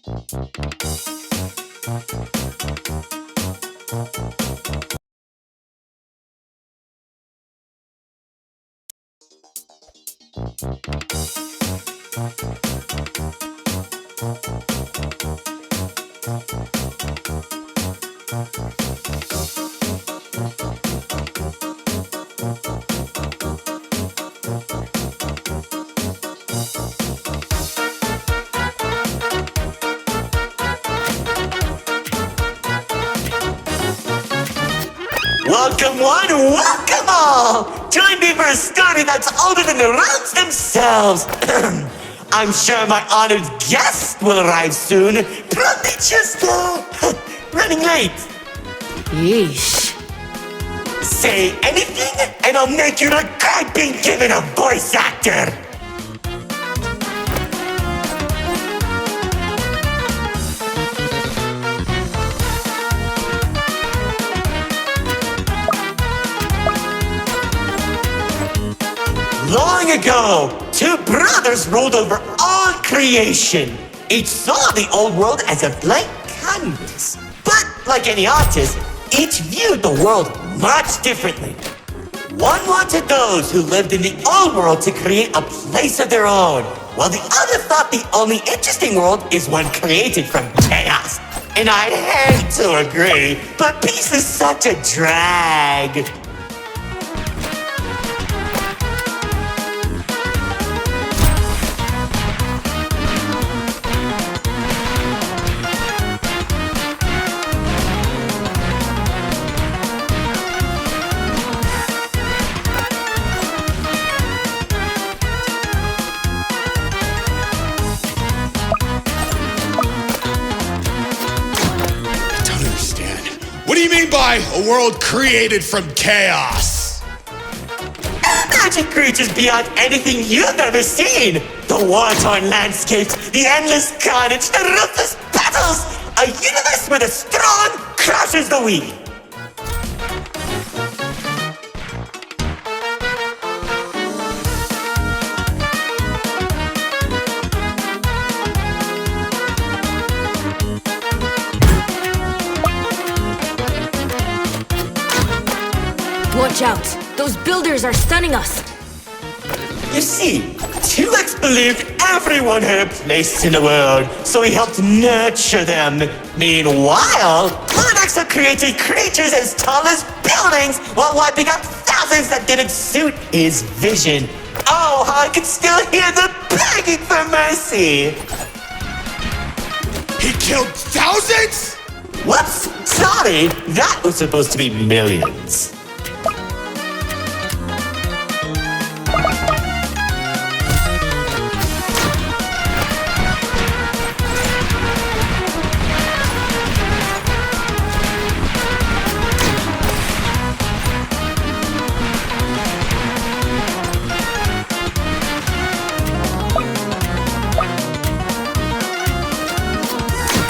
Welcome one, welcome all! Join me for a story that's older than the roads themselves. I'm sure my honored guest will arrive soon. Probably just, running late. Yeesh. Say anything and I'll make you regret being given a voice actor. Long ago, two brothers ruled over all creation. Each saw the old world as a blank canvas. But like any artist, each viewed the world much differently. One wanted those who lived in the old world to create a place of their own, while the other thought the only interesting world is one created from chaos. And I'd hate to agree, but peace is such a drag. What do you mean by a world created from chaos? Magic creatures beyond anything you've ever seen. The war-torn landscapes, the endless carnage, the ruthless battles. A universe where the strong crushes the weak. Watch out! Those builders are stunning us! You see, 2X believed everyone had a place in the world, so he helped nurture them. Meanwhile, Paradoxum created creatures as tall as buildings while wiping out thousands that didn't suit his vision. Oh, how I can still hear the begging for mercy! He killed thousands?! Whoops! Sorry, that was supposed to be millions.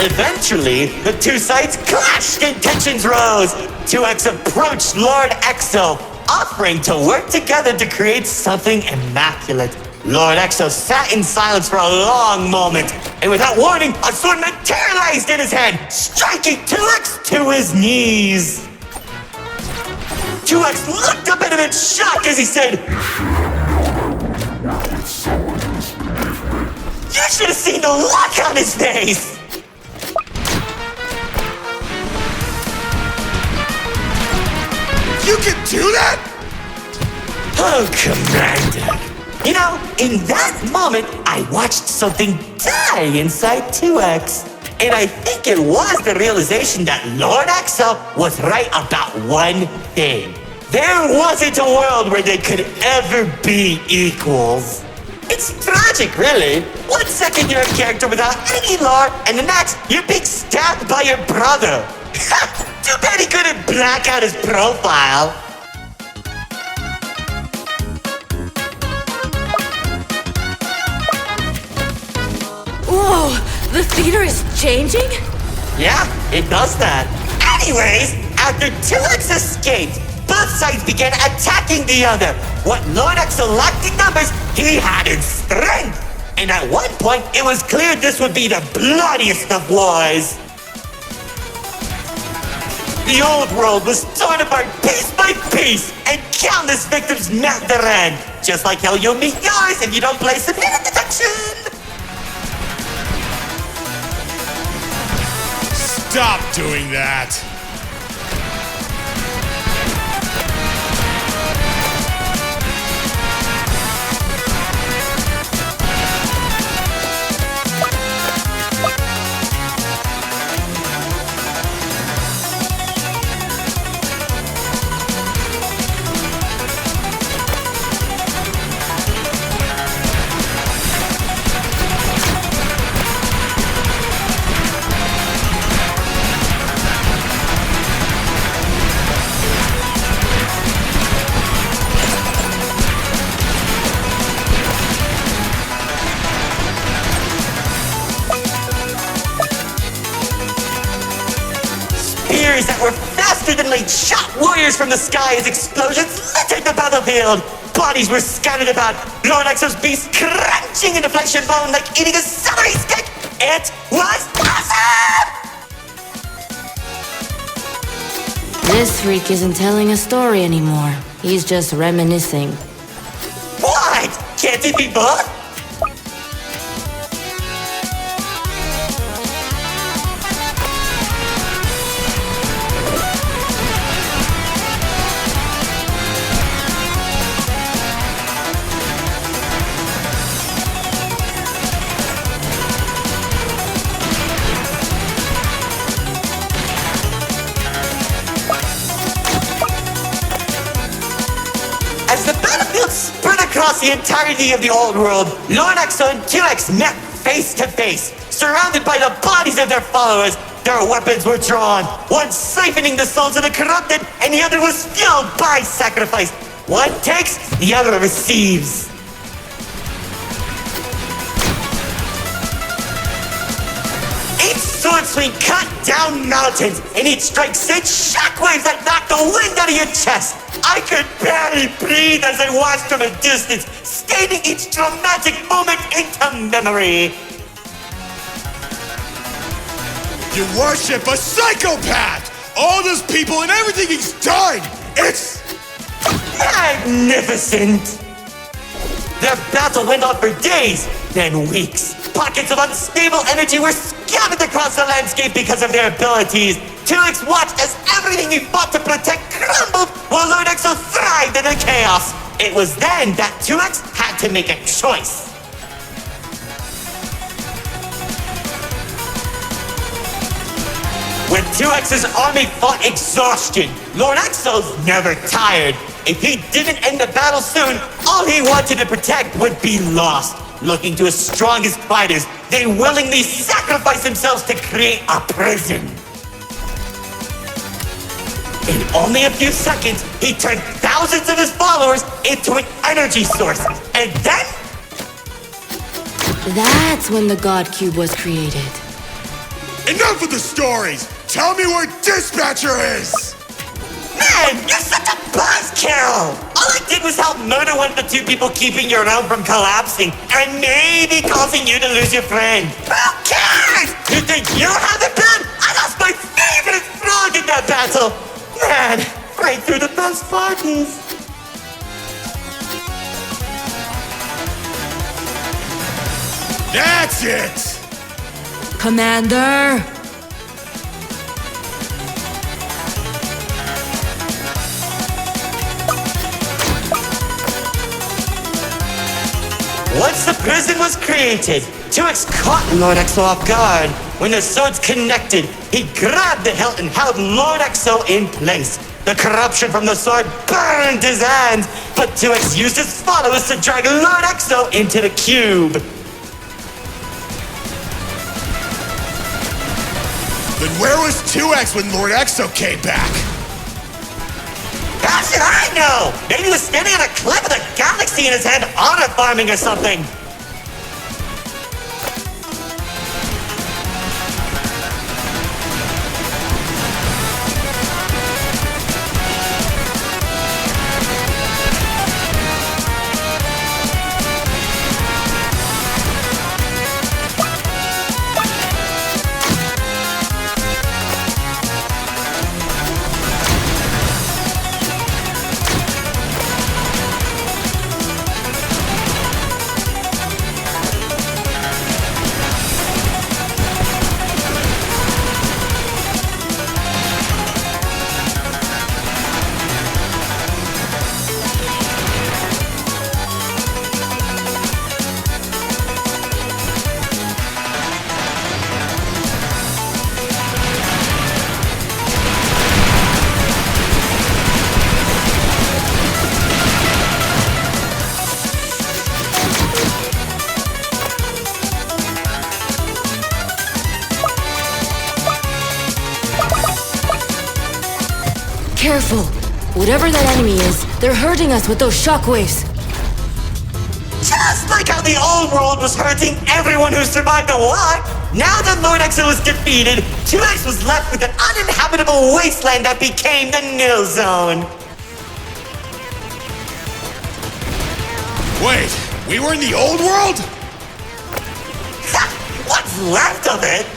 Eventually, the two sides clashed and tensions rose. 2X approached Lord Exo, offering to work together to create something immaculate. Lord Exo sat in silence for a long moment, and without warning, a sword materialized in his hand, striking 2X to his knees. 2X looked up at him in shock as he said, "You should have seen the look on his face!" You can do that?! Oh, Commander. You know, in that moment, I watched something die inside 2X. And I think it was the realization that Lord Exo was right about one thing. There wasn't a world where they could ever be equals. It's tragic, really. 1 second you're a character without any lore, and the next you're being stabbed by your brother. Too bad he couldn't black out his profile. Whoa! The theater is changing? Yeah, it does that. Anyways, after 2X escaped, both sides began attacking the other. What Lord Exo lacked in numbers, he had in strength. And at one point, it was clear this would be the bloodiest of wars. The old world was torn apart piece by piece, and countless victims met their end. Just like how you'll meet yours if you don't play some hidden detection. Stop doing that. Spears that were faster than light shot warriors from the sky as explosions littered the battlefield. Bodies were scattered about, Lord Exo's beast crunching into flesh and bone like eating a celery stick. It was awesome! This freak isn't telling a story anymore. He's just reminiscing. What? Can't it be both? As the battlefield spread across the entirety of the old world, Lord Exo and 2X met face to face. Surrounded by the bodies of their followers, their weapons were drawn, one siphoning the souls of the corrupted, and the other was fueled by sacrifice. One takes, the other receives. Each sword swing cut down mountains, and each strike sent shockwaves that knocked the wind out of your chest. I could barely breathe as I watched from a distance, stating each dramatic moment into memory. You worship a psychopath! All those people and everything he's done! It's magnificent! Their battle went on for days, then weeks. Pockets of unstable energy were scattered across the landscape because of their abilities. 2X watched as everything he fought to protect crumbled, while Lord Exo thrived in the chaos. It was then that 2X had to make a choice. When 2X's army fought exhaustion, Lord Exo's never tired. If he didn't end the battle soon, all he wanted to protect would be lost. Looking to his strongest fighters, they willingly sacrificed themselves to create a prison. In only a few seconds, he turned thousands of his followers into an energy source. And then... That's when the God Cube was created. enough of the stories! Tell me where Dispatcher is! Man, you're such a buzzkill! All I did was help murder one of the two people keeping your realm from collapsing, and maybe causing you to lose your friend. Who cares? You think you have it bad? I lost my favorite frog in that battle! Man, right through the best parties. That's it! Commander! Once the prison was created, 2X caught Lord Exo off guard. When the swords connected, he grabbed the hilt and held Lord Exo in place. The corruption from the sword burned his hands, but 2X used his followers to drag Lord Exo into the cube. Then where was 2X when Lord Exo came back? How should I know? Maybe he was standing on a cliff with a galaxy in his hand, honor farming or something. careful. Whatever that enemy is, they're hurting us with those shockwaves. Just like how the old world was hurting everyone who survived the war, now that Lord Exo was defeated, 2X was left with an uninhabitable wasteland that became the Nil Zone. Wait, we were in the old world? What's left of it?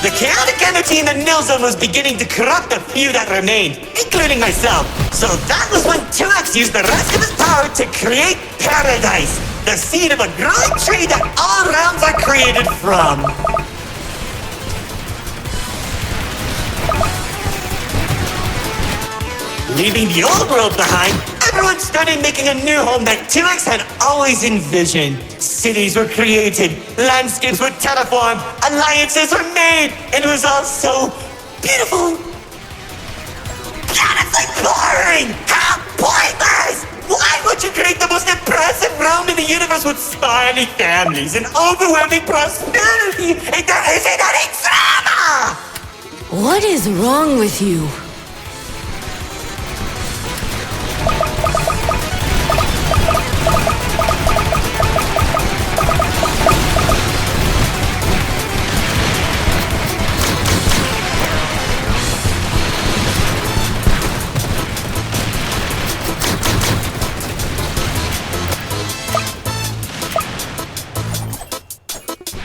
The chaotic energy in the Nil Zone was beginning to corrupt the few that remained, including myself. So that was when 2X used the rest of his power to create Paradise, the seed of a growing tree that all realms are created from. Leaving the old world behind, everyone started making a new home that 2X had always envisioned. Cities were created, landscapes were terraformed, alliances were made, and it was all so beautiful. Honestly boring! How pointless! Why would you create the most impressive realm in the universe with spawning families and overwhelming prosperity if there isn't any drama? What is wrong with you?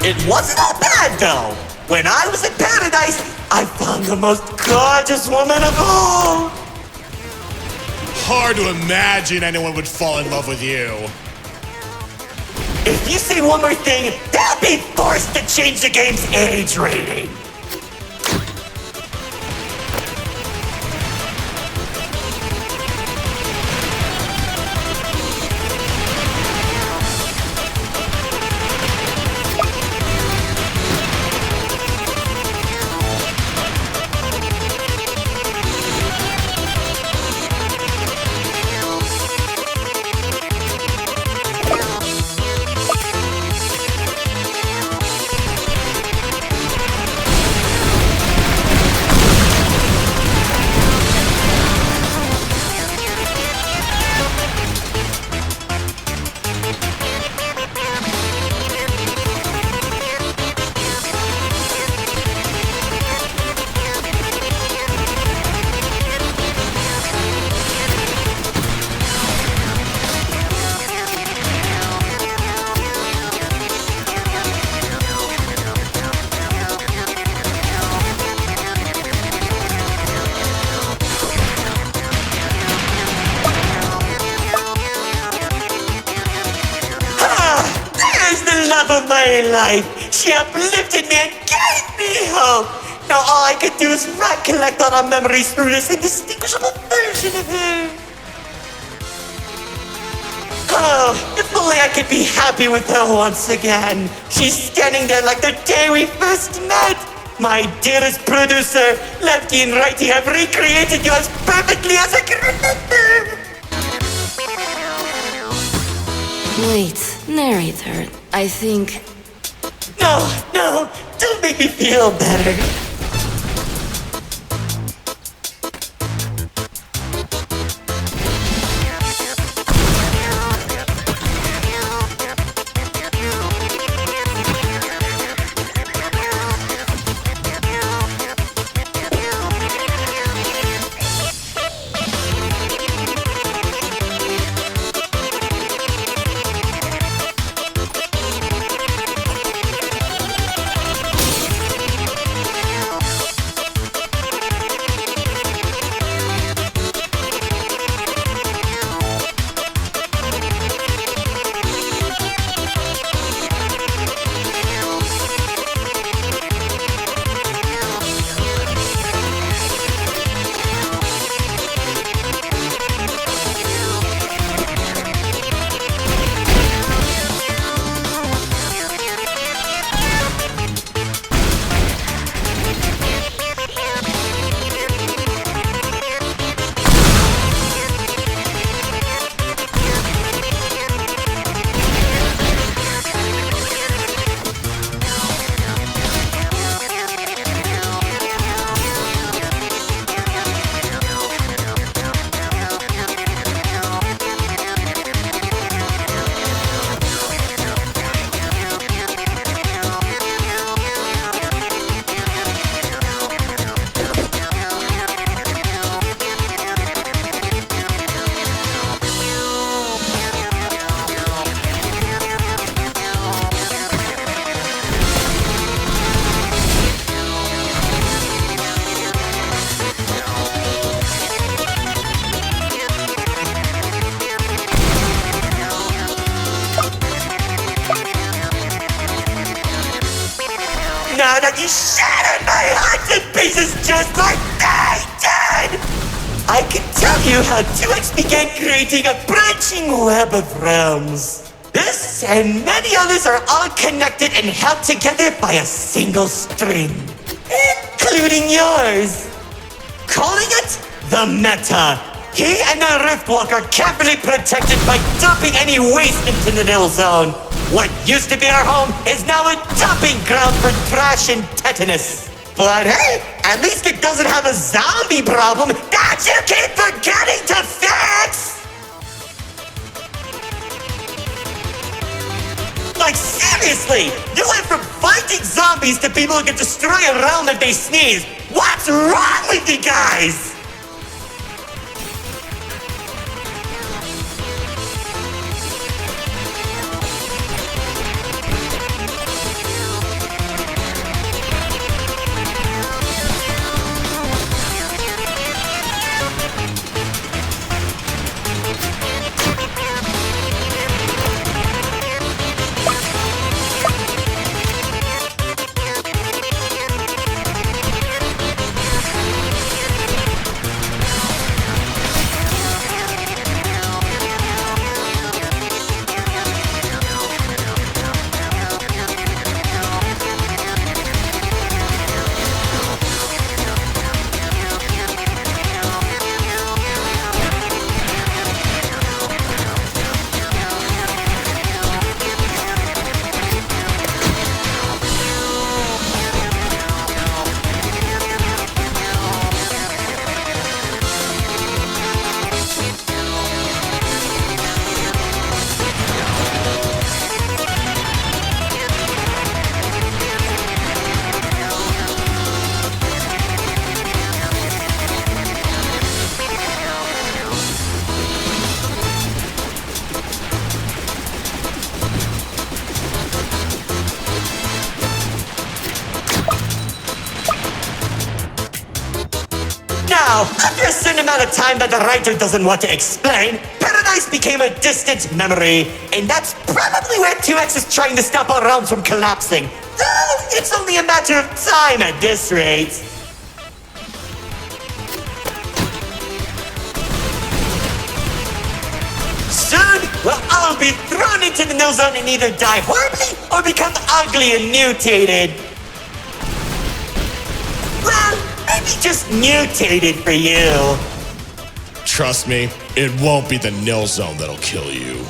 It wasn't all bad though. When I was in Paradise, I found the most gorgeous woman of all. Hard to imagine anyone would fall in love with you. If you say one more thing, they'll be forced to change the game's age rating. Of my life. She uplifted me and gave me hope. Now all I could do is recollect all our memories through this indistinguishable version of her. Oh, if only I could be happy with her once again. She's standing there like the day we first met. My dearest producer, Lefty and Righty have recreated you as perfectly as I can remember. Wait, narrator. I think... No, don't make me feel better. You shattered my heart to pieces just like they did! I can tell you how 2X began creating a branching web of realms. This and many others are all connected and held together by a single string, including yours. Calling it the Meta. He and the Riftwalk are carefully protected by dumping any waste into the Nil Zone. What used to be our home is now a dumping ground for trash and tetanus. But hey, at least it doesn't have a zombie problem that you keep forgetting to fix! Like seriously, you went from fighting zombies to people who can destroy a realm if they sneeze. What's wrong with you guys? Now, after a certain amount of time that the writer doesn't want to explain, Paradise became a distant memory, and that's probably where 2X is trying to stop our realms from collapsing. Though, it's only a matter of time at this rate. Soon, we'll all be thrown into the Nil Zone and either die horribly or become ugly and mutated. Well, maybe just mutated for you. Trust me, it won't be the Nil Zone that'll kill you.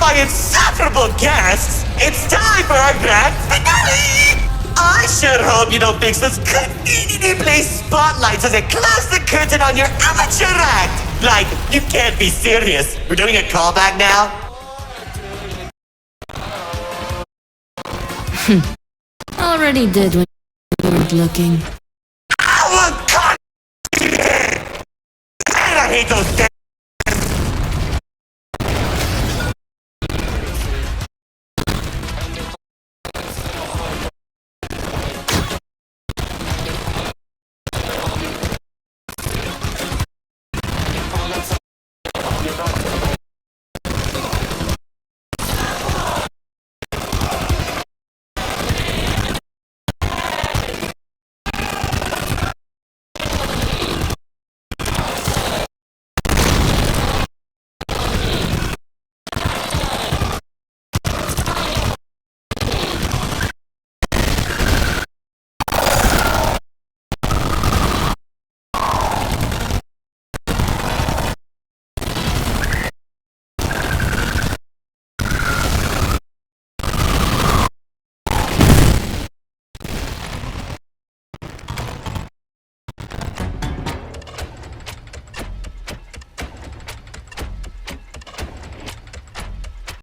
My insufferable guests, it's time for our grand finale! I sure hope you don't fix those conveniently placed spotlights as they close the curtain on your amateur act! Like, you can't be serious. We're doing a callback now? Already did when you weren't looking. Oh, God! I hate those